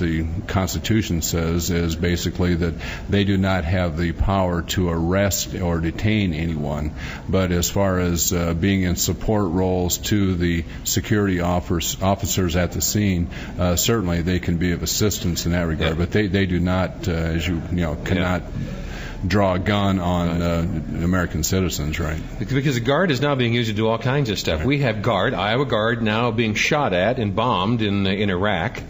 the Constitution says is basically that they do not have the power to arrest or detain anyone. But as far as being in support roles to the security officers at the scene, certainly they can be of assistance in that regard. But they do not, as you know, cannot draw a gun on American citizens, right? Because the Guard is now being used to do all kinds of stuff. Right. We have Iowa Guard now being shot at and bombed in Iraq,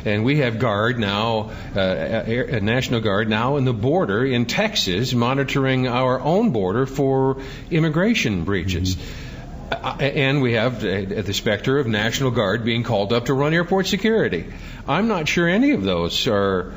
and we have Guard now, National Guard now in the border in Texas, monitoring our own border for immigration breaches. Mm-hmm. And we have the specter of National Guard being called up to run airport security. I'm not sure any of those are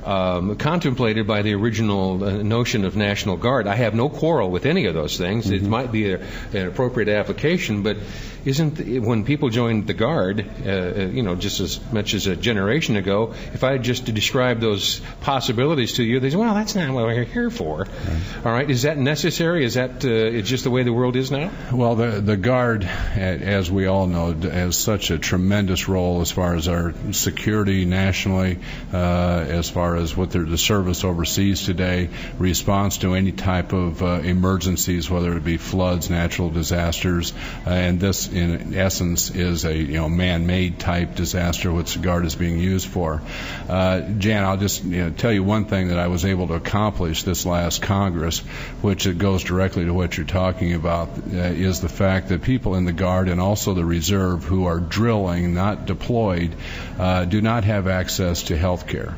contemplated by the original notion of National Guard. I have no quarrel with any of those things. Mm-hmm. It might be an appropriate application, but when people joined the Guard, just as much as a generation ago, if I had just to describe those possibilities to you, they say, well, that's not what we're here for. Right. All right, is that necessary? Is that it's just the way the world is now? Well, the Guard, as we all know, has such a tremendous role as far as our security nationally, as far as what the service overseas today, response to any type of emergencies, whether it be floods, natural disasters, and this in essence is a man-made type disaster which the Guard is being used for. Jan, I'll just tell you one thing that I was able to accomplish this last Congress, which it goes directly to what you're talking about, is the fact that people in the Guard and also the Reserve who are drilling, not deployed, do not have access to health care.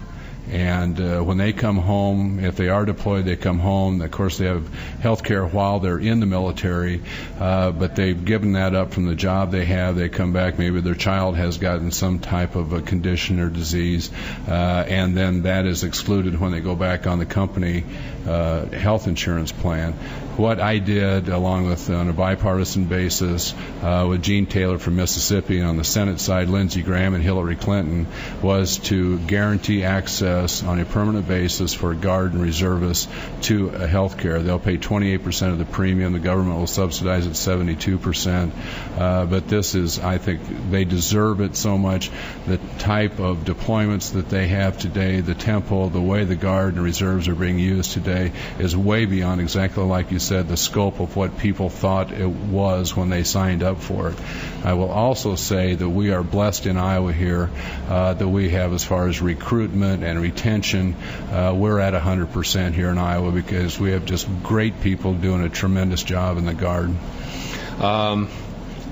And when they come home, if they are deployed, they come home. Of course, they have health care while they're in the military, but they've given that up from the job they have. They come back, maybe their child has gotten some type of a condition or disease, and then that is excluded when they go back on the company health insurance plan. What I did, along with on a bipartisan basis, with Gene Taylor from Mississippi, and on the Senate side, Lindsey Graham and Hillary Clinton, was to guarantee access on a permanent basis for Guard and reservists to health care. They'll pay 28% of the premium. The government will subsidize it 72%. But this is, I think, they deserve it so much. The type of deployments that they have today, the tempo, the way the Guard and reserves are being used today is way beyond, exactly like you said, the scope of what people thought it was when they signed up for it. I will also say that we are blessed in Iowa here that we have, as far as recruitment and retention, we're at 100% here in Iowa because we have just great people doing a tremendous job in the Guard.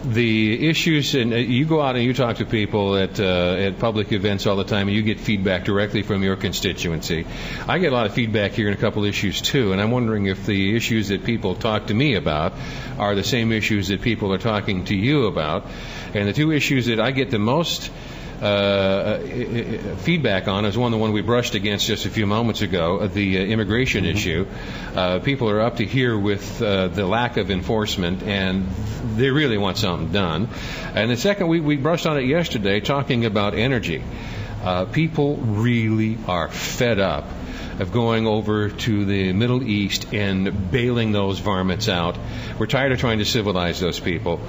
The issues, and you go out and you talk to people at public events all the time, and you get feedback directly from your constituency. I get a lot of feedback here in a couple issues too, and I'm wondering if the issues that people talk to me about are the same issues that people are talking to you about. And the two issues that I get the most feedback on is the one we brushed against just a few moments ago, the immigration issue. People are up to here with the lack of enforcement, and they really want something done. And the second, we brushed on it yesterday, talking about energy. People really are fed up of going over to the Middle East and bailing those varmints out. We're tired of trying to civilize those people.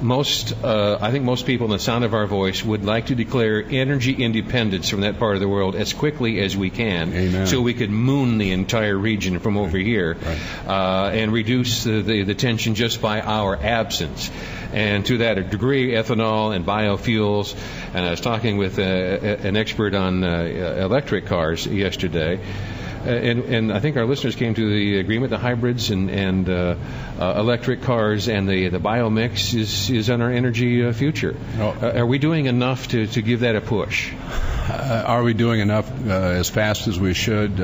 I think most people in the sound of our voice would like to declare energy independence from that part of the world as quickly as we can. Amen. So we could moon the entire region from over here. Right. And reduce the tension just by our absence. And to that degree, ethanol and biofuels, and I was talking with an expert on electric cars yesterday, and I think our listeners came to the agreement, the hybrids and electric cars and the biomix is on our energy future. Are we doing enough to give that a push? Are we doing enough as fast as we should?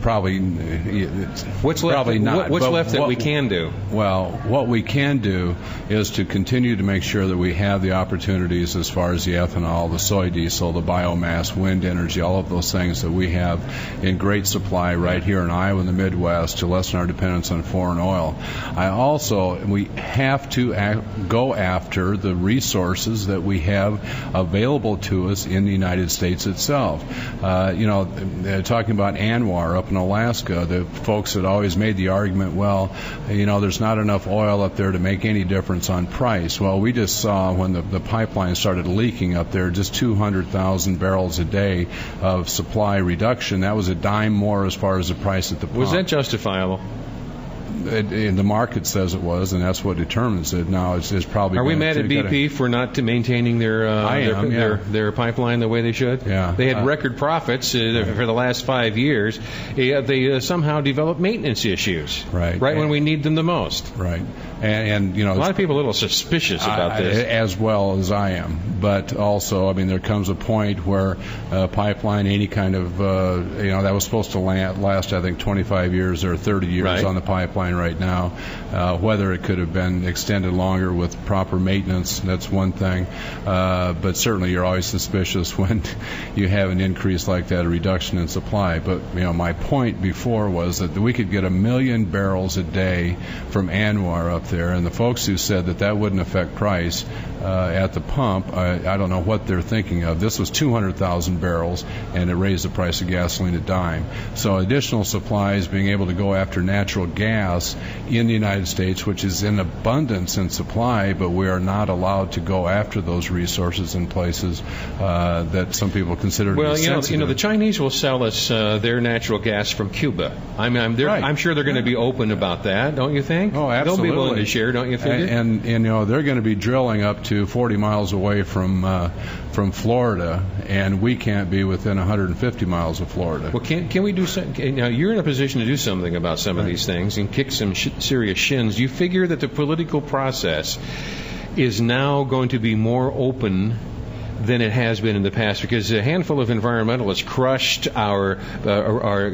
Probably. What's left? Probably not. What's left that we can do? Well, what we can do is to continue to make sure that we have the opportunities as far as the ethanol, the soy diesel, the biomass, wind energy, all of those things that we have in great supply right here in Iowa and the Midwest to lessen our dependence on foreign oil. We have to go after the resources that we have available to us in the United States States itself. Talking about ANWR up in Alaska, the folks had always made the argument, well, there's not enough oil up there to make any difference on price. Well, we just saw when the pipeline started leaking up there, just 200,000 barrels a day of supply reduction. That was a dime more as far as the price at the pump. Was that justifiable? The market says it was, and that's what determines it. Now it's probably. Are we mad at BP for not maintaining their pipeline the way they should? Yeah, they had record profits for the last 5 years. They somehow developed maintenance issues right when we need them the most. Right, and a lot of people are a little suspicious about this, as well as I am. But also, there comes a point where pipeline, any kind of that was supposed to last, I think, 25 years or 30 years on the pipeline right now. Whether it could have been extended longer with proper maintenance, that's one thing. But certainly you're always suspicious when you have an increase like that, a reduction in supply. But my point before was that we could get 1 million barrels a day from ANWR up there, and the folks who said that wouldn't affect price at the pump, I don't know what they're thinking of. This was 200,000 barrels, and it raised the price of gasoline a dime. So additional supplies, being able to go after natural gas in the United States, which is in abundance in supply, but we are not allowed to go after those resources in places that some people consider to be sensitive. The Chinese will sell us their natural gas from Cuba. I'm sure they're going to be open about that, don't you think? Oh, absolutely. They'll be willing to share, don't you think? And they're going to be drilling up to 40 miles away from Florida, and we can't be within 150 miles of Florida. Well, can we do something? Now, you're in a position to do something about some of these things and kick some serious shins. You figure that the political process is now going to be more open than it has been in the past, because a handful of environmentalists crushed our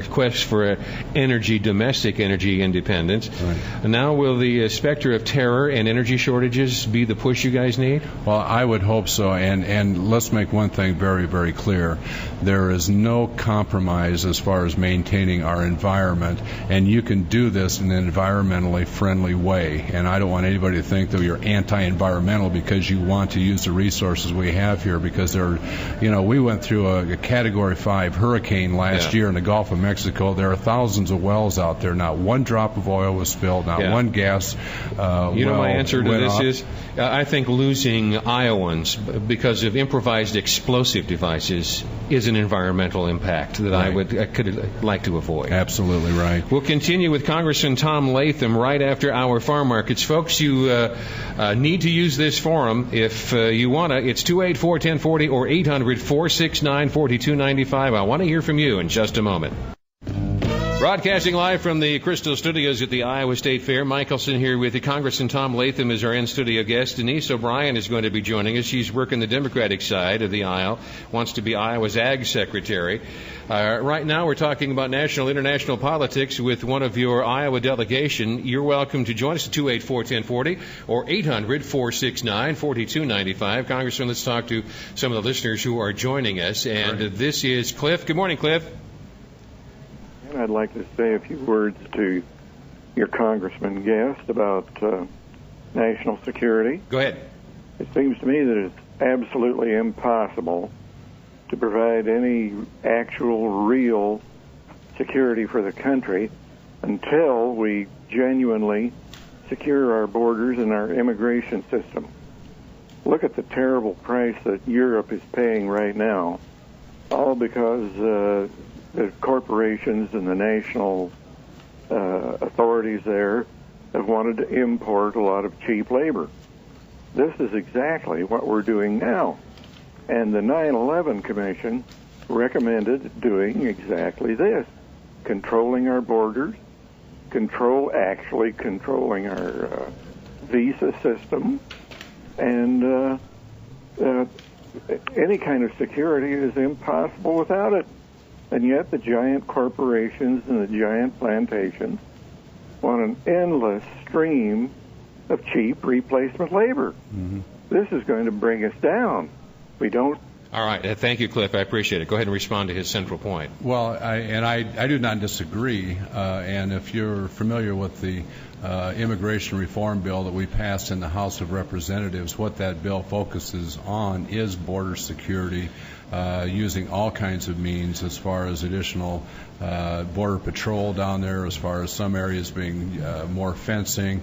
quest for domestic energy independence. Right. And now will the specter of terror and energy shortages be the push you guys need? Well, I would hope so. And let's make one thing very, very clear. There is no compromise as far as maintaining our environment, and you can do this in an environmentally friendly way. And I don't want anybody to think that you're anti-environmental because you want to use the resources we have here, because we went through a Category 5 hurricane last year in the Gulf of Mexico. There are thousands of wells out there. Not one drop of oil was spilled, not one gas my answer to this is, I think losing Iowans because of improvised explosive devices is an environmental impact that I could like to avoid. Absolutely right. We'll continue with Congressman Tom Latham right after our farm markets. Folks, you need to use this forum if you want to. It's 284-1040 or 800-469-4295. I want to hear from you in just a moment. Broadcasting live from the Crystal Studios at the Iowa State Fair. Mickelson here with you. Congressman Tom Latham is our in-studio guest. Denise O'Brien is going to be joining us. She's working the Democratic side of the aisle, wants to be Iowa's Ag Secretary. Right now we're talking about national, international politics with one of your Iowa delegation. You're welcome to join us at 284-1040 or 800-469-4295. Congressman, let's talk to some of the listeners who are joining us. And this is Cliff. Good morning, Cliff. I'd like to say a few words to your congressman guest about national security. Go ahead. It seems to me that it's absolutely impossible to provide any actual, real security for the country until we genuinely secure our borders and our immigration system. Look at the terrible price that Europe is paying right now, all because the corporations and the national authorities there have wanted to import a lot of cheap labor. This is exactly what we're doing now. And the 9/11 Commission recommended doing exactly this, controlling our borders, actually controlling our visa system, and any kind of security is impossible without it. And yet the giant corporations and the giant plantations want an endless stream of cheap replacement labor. Mm-hmm. This is going to bring us down. We don't. All right. Thank you, Cliff. I appreciate it. Go ahead and respond to his central point. Well, I do not disagree. And if you're familiar with the immigration reform bill that we passed in the House of Representatives, what that bill focuses on is border security, using all kinds of means as far as additional border patrol down there, as far as some areas being more fencing,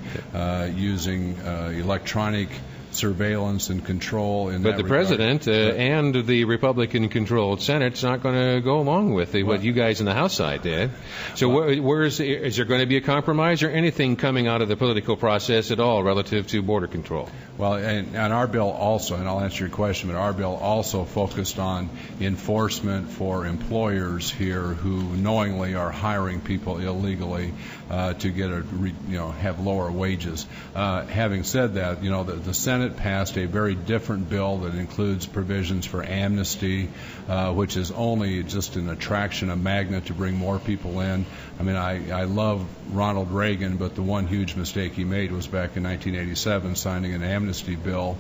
using electronic surveillance and control in but that the president and the Republican-controlled Senate's not going to go along with what you guys in the House side did. So is there going to be a compromise or anything coming out of the political process at all relative to border control? Well, and our bill also, and I'll answer your question, but our bill also focused on enforcement for employers here who knowingly are hiring people illegally to get have lower wages. Having said that, the Senate passed a very different bill that includes provisions for amnesty, which is only just an attraction, a magnet to bring more people in. I mean, I love Ronald Reagan, but the one huge mistake he made was back in 1987 signing an amnesty bill,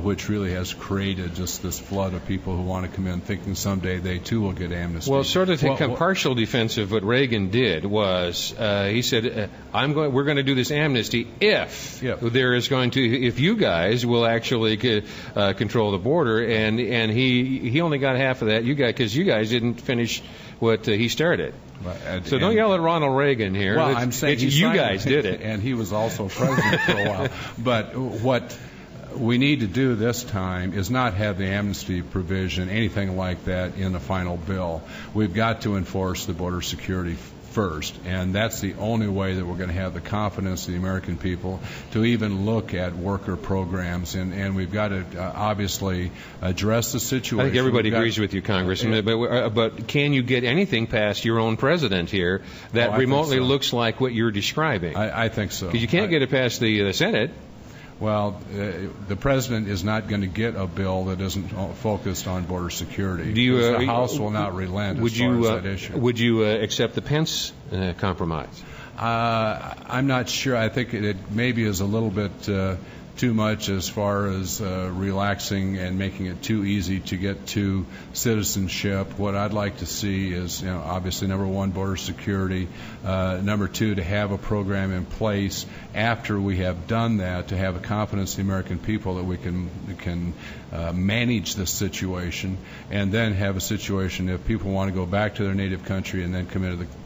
which really has created just this flood of people who want to come in thinking someday they too will get amnesty. Well, sort of to partial defense of what Reagan did was he said, we're going to do this amnesty if there is going to, if you guys will actually control the border, and he only got half of that, because you guys didn't finish what he started. So don't yell at Ronald Reagan here. Well, I'm saying you guys did it. And he was also president for a while. But what we need to do this time is not have the amnesty provision, anything like that, in the final bill. We've got to enforce the border security first, and that's the only way that we're going to have the confidence of the American people to even look at worker programs, and we've got to obviously address the situation. I think everybody agrees with you, Congressman, but can you get anything past your own president here that remotely looks like what you're describing? I think so. Because you can't get it past the Senate. Well, the president is not going to get a bill that isn't focused on border security. The House will not relent as far as that issue. Would you accept the Pence compromise? I'm not sure. I think it maybe is a little bit too much as far as relaxing and making it too easy to get to citizenship. What I'd like to see is, obviously, number one, border security. Number two, to have a program in place after we have done that, to have a confidence in the American people that we can manage this situation, and then have a situation if people want to go back to their native country and then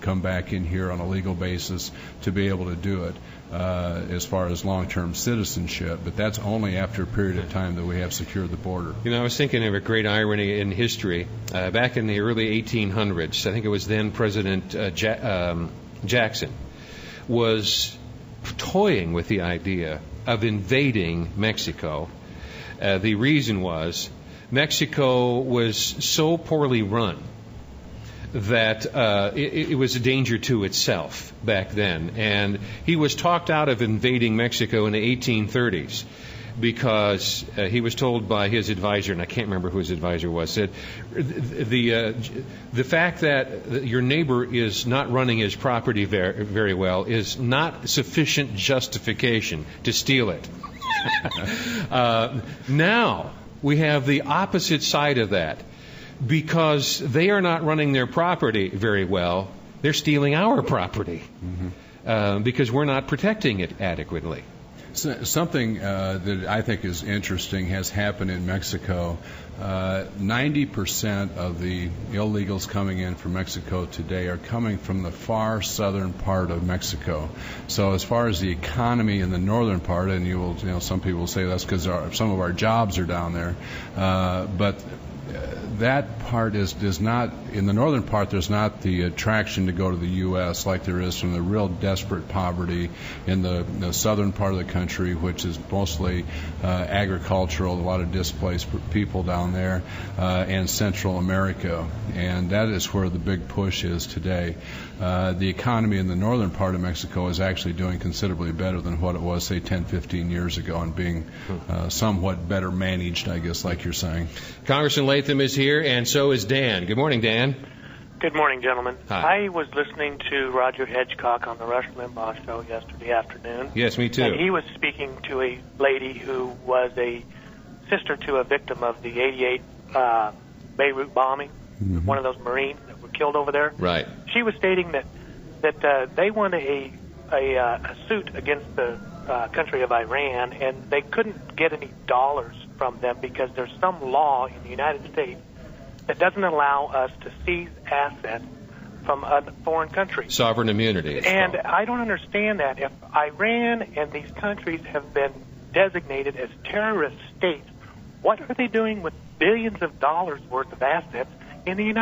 come back in here on a legal basis to be able to do it. As far as long-term citizenship, but that's only after a period of time that we have secured the border. I was thinking of a great irony in history. Back in the early 1800s, I think it was then President Jackson was toying with the idea of invading Mexico. The reason was Mexico was so poorly run that it was a danger to itself back then. And he was talked out of invading Mexico in the 1830s because he was told by his advisor, and I can't remember who his advisor was, said the fact that your neighbor is not running his property very well is not sufficient justification to steal it. Now we have the opposite side of that. Because they are not running their property very well, they're stealing our property because we're not protecting it adequately. Something that I think is interesting has happened in Mexico. 90% of the illegals coming in from Mexico today are coming from the far southern part of Mexico. So as far as the economy in the northern part, and some people will say that's because some of our jobs are down there, but that part is not, in the northern part, there's not the attraction to go to the U.S. like there is from the real desperate poverty in the southern part of the country, which is mostly agricultural, a lot of displaced people down there, and Central America. And that is where the big push is today. The economy in the northern part of Mexico is actually doing considerably better than what it was, say, 10, 15 years ago, and being somewhat better managed, I guess, like you're saying. Congressman Latham is here, and so is Dan. Good morning, Dan. Good morning, gentlemen. Hi. I was listening to Roger Hedgecock on the Rush Limbaugh show yesterday afternoon. Yes, me too. And he was speaking to a lady who was a sister to a victim of the 88 Beirut bombing, one of those Marines that were killed over there. Right. She was stating that they won a suit against the country of Iran, and they couldn't get any dollars from them because there's some law in the United States that doesn't allow us to seize assets from a foreign country. Sovereign immunity. And I don't understand that. If Iran and these countries have been designated as terrorist states, what are they doing with billions of dollars worth of assets in the United States?